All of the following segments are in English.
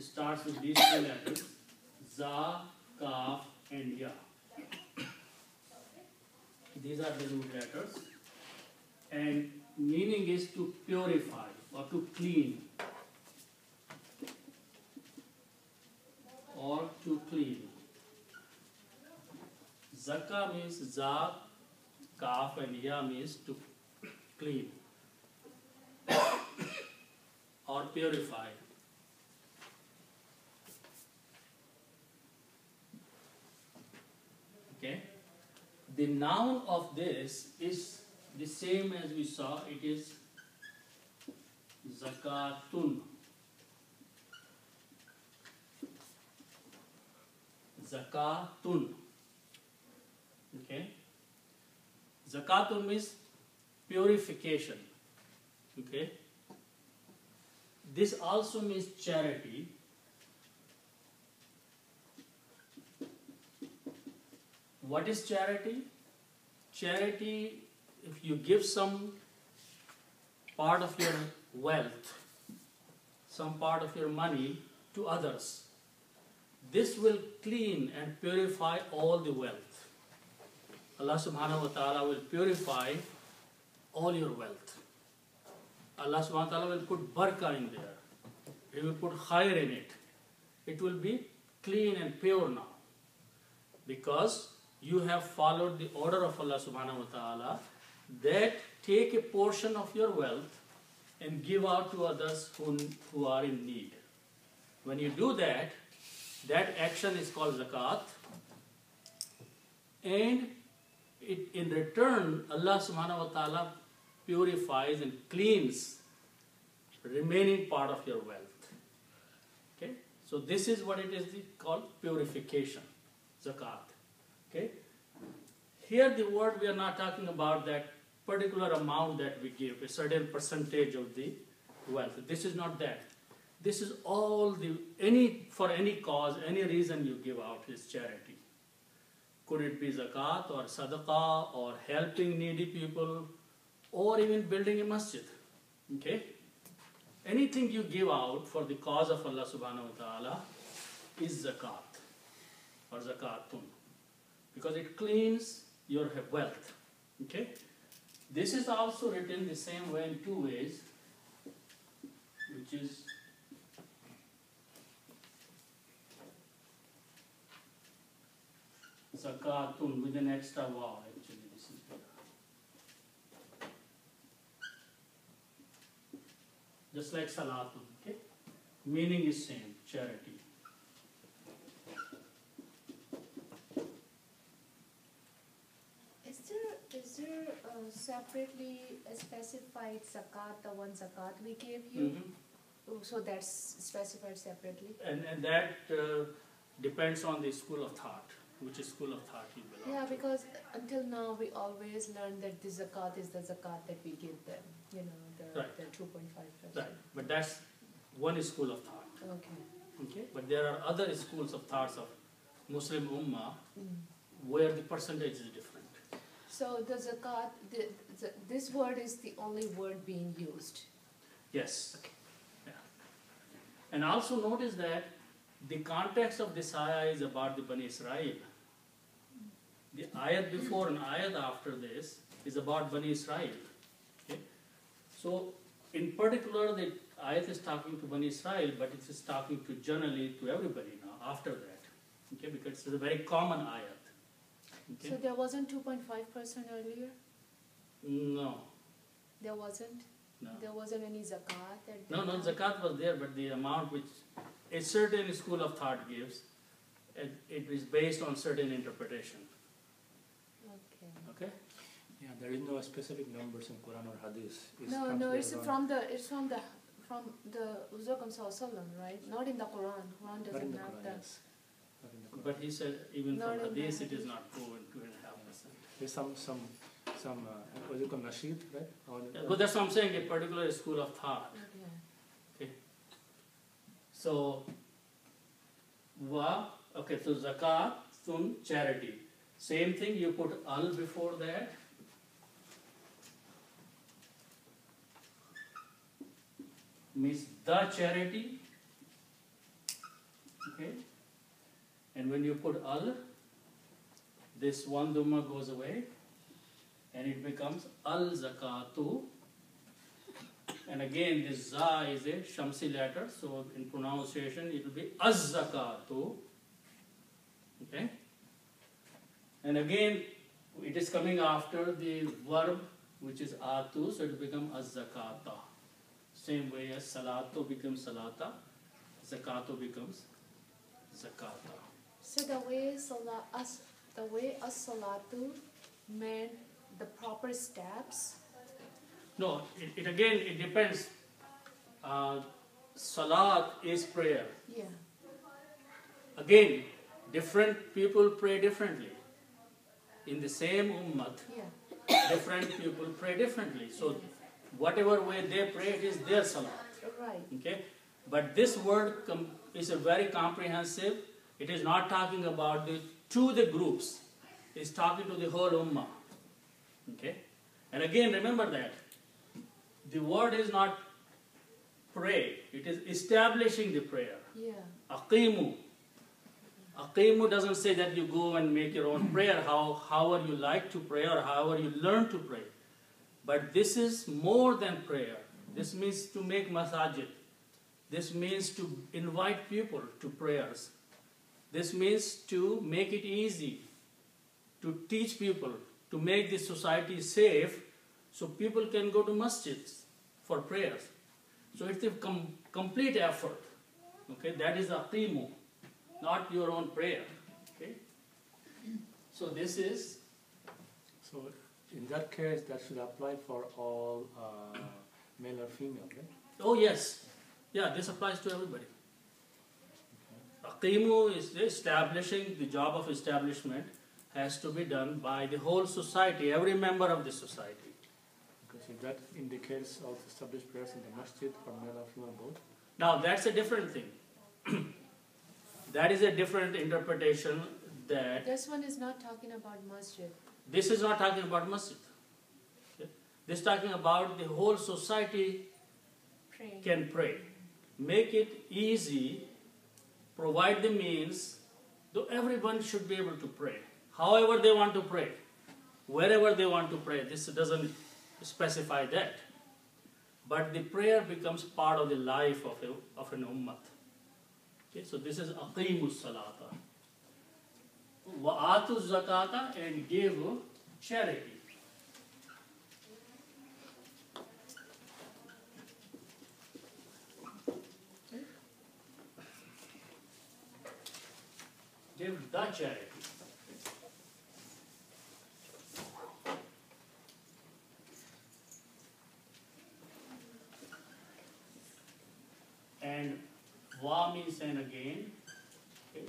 starts with these two letters, za, kaf, and ya. These are the root letters, and meaning is to purify or to clean, or to clean. Zaka means za, kaf, and ya means to clean or purify. Okay. The noun of this is the same as we saw. It is zakatun. Zakatun. Okay. Zakatun means purification. Okay. This also means charity. What is charity? Charity, if you give some part of your wealth, some part of your money to others, this will clean and purify all the wealth. Allah subhanahu wa ta'ala will purify all your wealth. Allah subhanahu wa ta'ala will put barakah in there. He will put khair in it. It will be clean and pure now. Because you have followed the order of Allah subhanahu wa ta'ala that take a portion of your wealth and give out to others who are in need. When you do that, that action is called zakat, and in return Allah subhanahu wa ta'ala purifies and cleans the remaining part of your wealth. Okay? So this is what it is called, purification, zakat. Okay? Here the word, we are not talking about that particular amount that we give, a certain percentage of the wealth. This is not that. This is all for any cause, any reason you give out is charity. Could it be zakat or sadaqah or helping needy people or even building a masjid? Okay? Anything you give out for the cause of Allah subhanahu wa ta'ala is zakat or zakatun, because it cleans your wealth. Okay? This is also written the same way in two ways, which is zakatun with an extra vav. Actually, this is better. Just like salatun. Okay? Meaning is same, charity. Is there separately specified zakat, the one zakat we gave you? Mm-hmm. So that's specified separately? And that depends on the school of thought, which is school of thought you belong to. Yeah, because until now we always learn that the zakat is the zakat that we give them, you know, the 2.5%. Right, but that's one school of thought. Okay, but there are other schools of thoughts of Muslim Ummah where the percentage is different. So the zakat, this word is the only word being used? Yes. Okay. Yeah. And also notice that the context of this ayah is about the Bani Israel. The ayat before and ayat after this is about Bani Israel. Okay? So in particular the ayat is talking to Bani Israel, but it is talking to generally to everybody now after that. Okay? Because it's a very common ayat. Okay. So there wasn't 2.5% earlier? No. There wasn't? No. There wasn't any zakat? No, zakat was there, but the amount which a certain school of thought gives, it is based on certain interpretation. Okay. Okay? Yeah, there is no specific numbers in Quran or Hadith. It's from the Uzzaqam Sallallahu, right? Not in the Quran. Quran doesn't have that. Yes. But he said even from Hadith it is not proven 2.5%. There's some what you call nasheed, right? But that's what I'm saying, a particular school of thought. Okay. So, so zakat, sun, charity. Same thing, you put al before that. Means the charity. Okay? And when you put al, this one dhamma goes away and it becomes al zakatu. And again, this za is a shamsi letter, so in pronunciation it will be az zakatu. Okay? And again, it is coming after the verb which is atu, so it will become az zakata. Same way as salatu becomes salata, zakatu becomes zakata. So the way as-salatu meant the proper steps. No, it again, it depends. Salat is prayer. Yeah. Again, different people pray differently. In the same ummat, Yeah. different people pray differently. So whatever way they pray, it is their salat. Right. Okay? But this word is a very comprehensive. It is not talking about the groups. It's talking to the whole ummah. Okay? And again, remember that the word is not pray. It is establishing the prayer. Yeah. Aqimu. Aqimu doesn't say that you go and make your own prayer, however you like to pray or however you learn to pray. But this is more than prayer. This means to make masajid. This means to invite people to prayers. This means to make it easy, to teach people, to make the society safe so people can go to masjids for prayers. So it's a complete effort. Okay, that is aqimu, not your own prayer. Okay, so this is. So in that case, that should apply for all male or female, right? Oh yes, yeah, this applies to everybody. Aqimu is establishing. The job of establishment has to be done by the whole society, every member of the society. Because if that indicates also established prayers in the masjid for male or female both. Now that's a different thing. That is a different interpretation. That This one is not talking about masjid. this is not talking about masjid. Okay? This is talking about the whole society Praying. can pray. Make it easy. Provide the means. Though everyone should be able to pray. However they want to pray. Wherever they want to pray. This doesn't specify that. But the prayer becomes part of the life of an ummat. Okay, so this is aqimu salata. Wa atu zakata, and give charity. Okay. Give the charity. And wa means and again. Okay.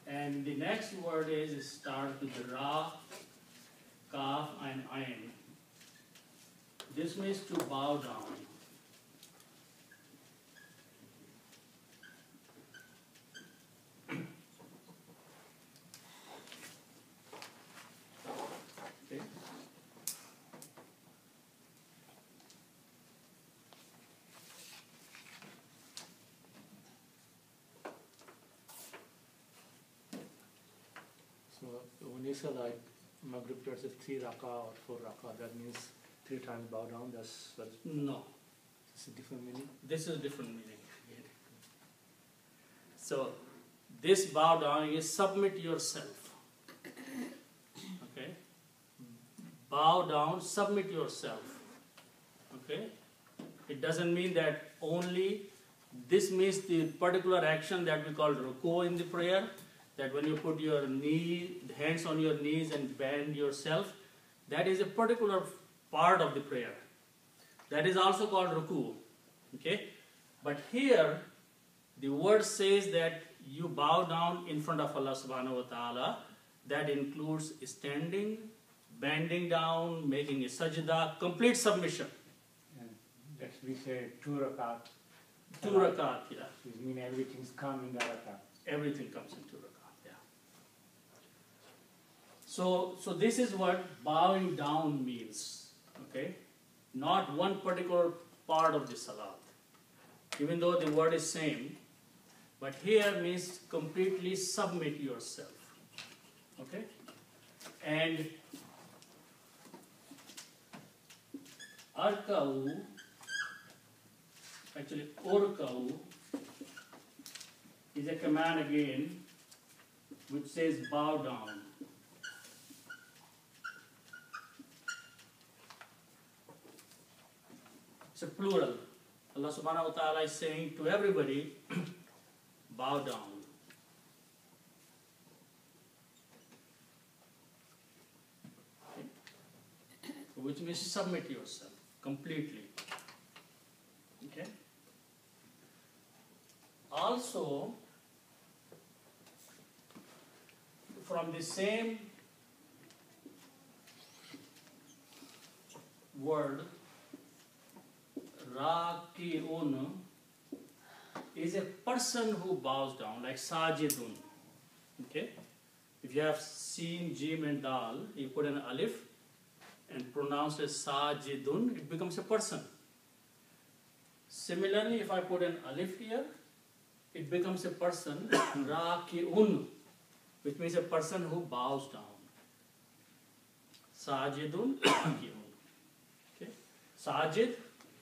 And the next word is start with the ra, kaf, and ayn. This means to bow down. Okay. So when you say like Maghrib prayers is 3 rakah or 4 rakah, that means 3 times bow down. That's No, a different meaning. this is different meaning. So this bow down is submit yourself. Okay? Bow down, submit yourself. Okay? It doesn't mean that only, this means the particular action that we call ruku in the prayer, that when you put your hands on your knees and bend yourself, that is a particular part of the prayer. That is also called ruku. Okay? But here, the word says that you bow down in front of Allah subhanahu wa ta'ala. That includes standing, bending down, making a sajda, complete submission. That we say 2 rakat. 2 rakat, yeah. Which means everything's come in the rakat. Everything comes in 2 rakat, yeah. So this is what bowing down means, okay? Not one particular part of the salat. Even though the word is same, But here means completely submit yourself. Okay? And arkau, actually orkau, is a command again which says bow down. It's a plural. Allah subhanahu wa ta'ala is saying to everybody, bow down. Okay? Which means submit yourself completely. Okay? Also, from the same word, raki'un is a person who bows down, like sajidun. Okay? If you have seen jim and dal, you put an alif and pronounce as sajidun, it becomes a person. Similarly, if I put an alif here, it becomes a person, raki'un, which means a person who bows down. Sajidun, raki'un. Okay? Sajid,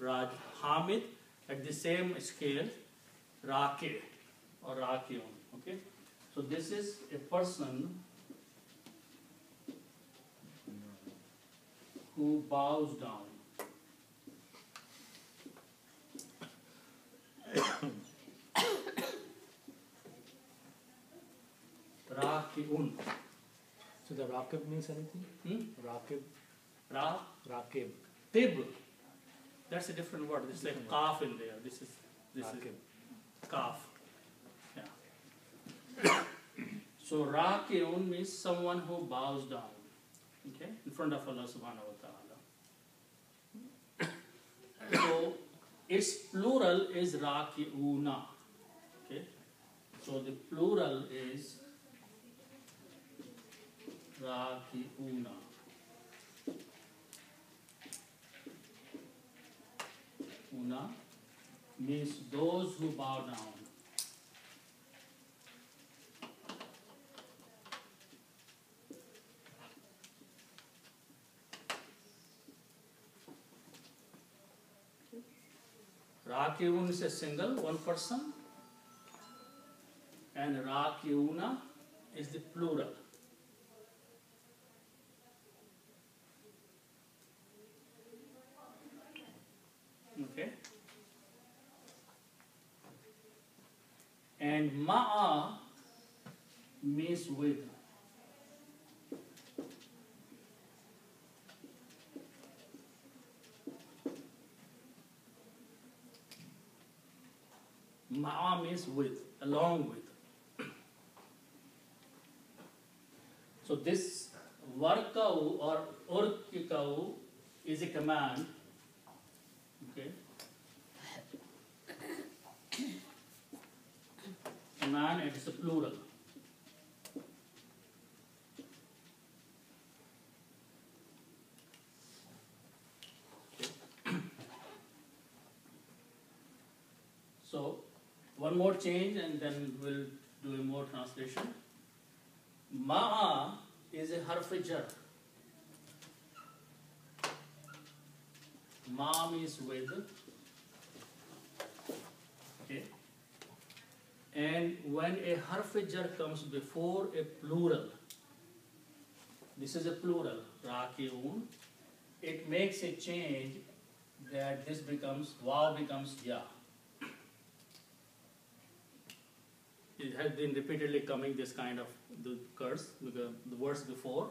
Raj, Hamid, at the same scale, Raki or Rakiun. Okay? So this is a person who bows down. Rakiun. So the Rakib means anything? Rakib? Rakib. Tib. That's a different word. This is like kaf in there. This is kaf. Yeah. So rakiun means someone who bows down. Okay? In front of Allah subhanahu wa ta'ala. So its plural is rakiuna. Okay? So the plural is rakiuna. Una means those who bow down. Rakiun is a single, one person, and Rakiuna is the plural. Okay? And Ma'a means with. Ma'a means with, along with. So this Warkau or Urkikau is a command. Okay. Command, and it's a plural. Okay. So one more change and then we'll do a more translation. Ma'a is a harf-jar. Ma means with. Okay. And when a harf-jar comes before a plural, this is a plural, rakiun, it makes a change that this becomes, waw becomes ya. It has been repeatedly coming this kind of the curse, the words before.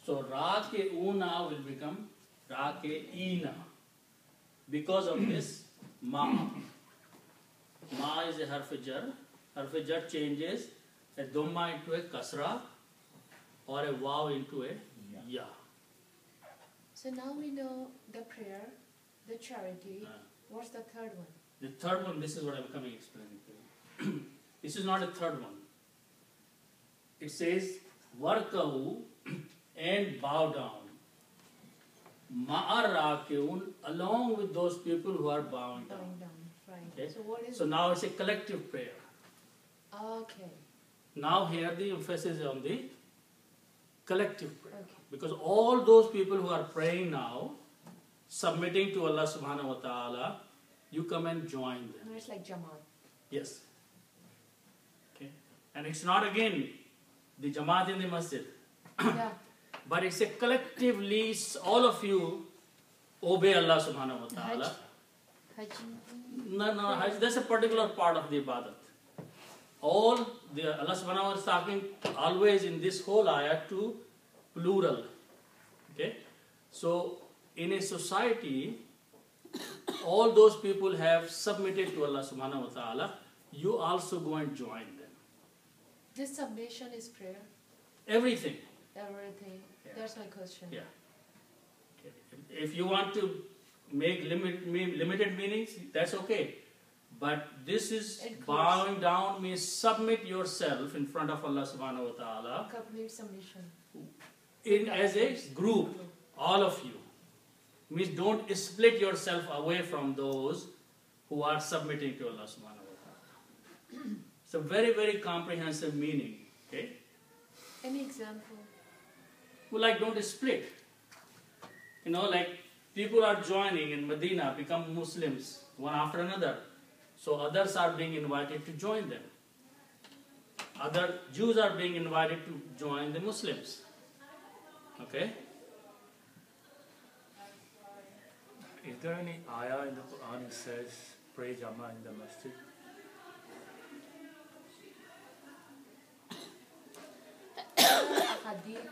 So rakiuna will become rakiina because of this ma. Ma is a harf-jar. Harf-jar changes a dhamma into a kasra or a waw into a ya. So now we know the prayer, the charity. What's the third one? The third one, this is what I'm coming explaining to you. This is not a third one. It says warkau and bow down. Ma'ar rakiun, along with those people who are bowing down. Bowing down, right. Okay? So what is So now it's a collective prayer. Okay. Now here the emphasis is on the collective prayer. Okay. Because all those people who are praying now, submitting to Allah subhanahu wa ta'ala, you come and join them. No, it's like Jamaat. Yes. Okay. And it's not again the Jamaat in the masjid, Yeah. but it's a collectively, all of you obey Allah subhanahu wa ta'ala. Hajj. No, Hajj, that's a particular part of the ibadat. All the Allah subhanahu wa ta'ala is talking always in this whole ayah to plural. Okay? So in a society, all those people have submitted to Allah subhanahu wa ta'ala, you also go and join them. This submission is prayer. Everything. Everything. Yeah. That's my question. Yeah. Okay. If you want to make limited meanings, that's okay. But this is Includes. bowing down means submit yourself in front of Allah subhanahu wa ta'ala Complete submission. as a group, all of you. Means don't split yourself away from those who are submitting to Allah subhanahu wa ta'ala. It's a very, very comprehensive meaning. Okay? Any example? Well, like don't split. You know, like people are joining in Medina, become Muslims one after another. So others are being invited to join them. Other Jews are being invited to join the Muslims. Okay? Is there any ayah in the Quran that says pray Jama in the masjid? Hadith.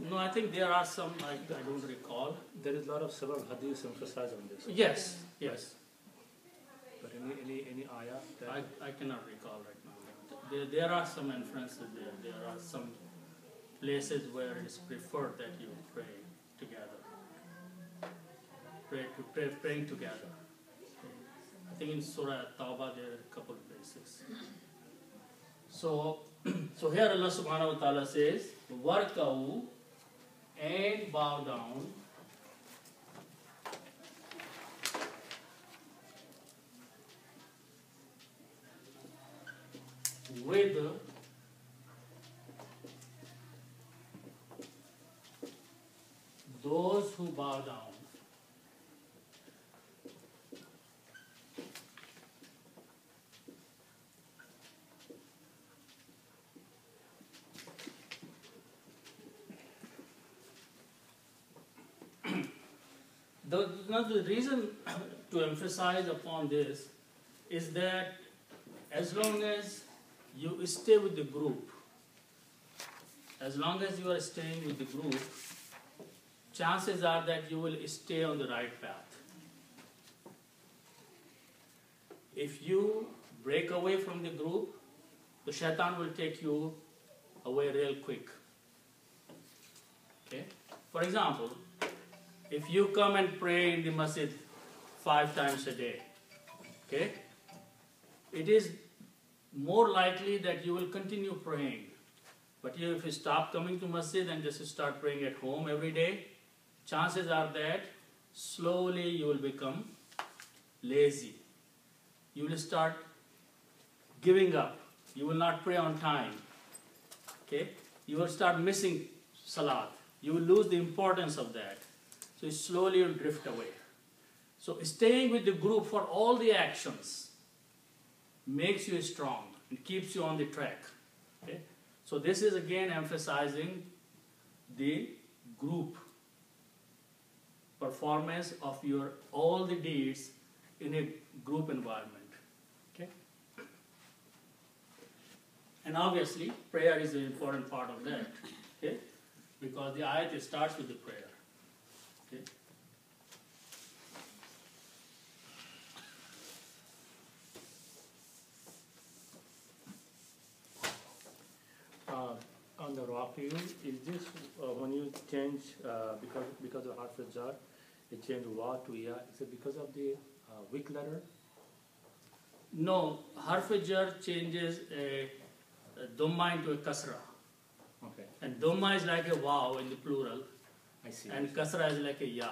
No, I think there are some, I don't recall. There is a lot of several hadiths emphasize on this. Yes, yes. But any ayah that I cannot recall right now. There are some inferences there. There are some places where it is preferred that you pray together. Praying together. I think in Surah At-Tawbah there are a couple of places. So here Allah subhanahu wa ta'ala says, Warka'u, and bow down. With those who bow down. The reason to emphasize upon this is that as long as you stay with the group, as long as you are staying with the group, chances are that you will stay on the right path. If you break away from the group, the shaitan will take you away real quick. Okay? For example, if you come and pray in the masjid 5 times a day, okay, it is more likely that you will continue praying. But if you stop coming to masjid and just start praying at home every day, chances are that slowly you will become lazy. You will start giving up. You will not pray on time. Okay? You will start missing salat. You will lose the importance of that. So slowly you will drift away. So staying with the group for all the actions makes you strong and keeps you on the track. Okay? So this is again emphasizing the group performance of your all the deeds in a group environment. Okay? And obviously prayer is an important part of that. Okay? Because the ayat starts with the prayer. Okay? on the Rafi, is this when you change because of harf jar, you change wa to ya? Is it because of the weak letter? No, harf jar changes a dhamma into a kasra. Okay, And dhamma is like a wow in the plural, I see. and kasra is like a ya.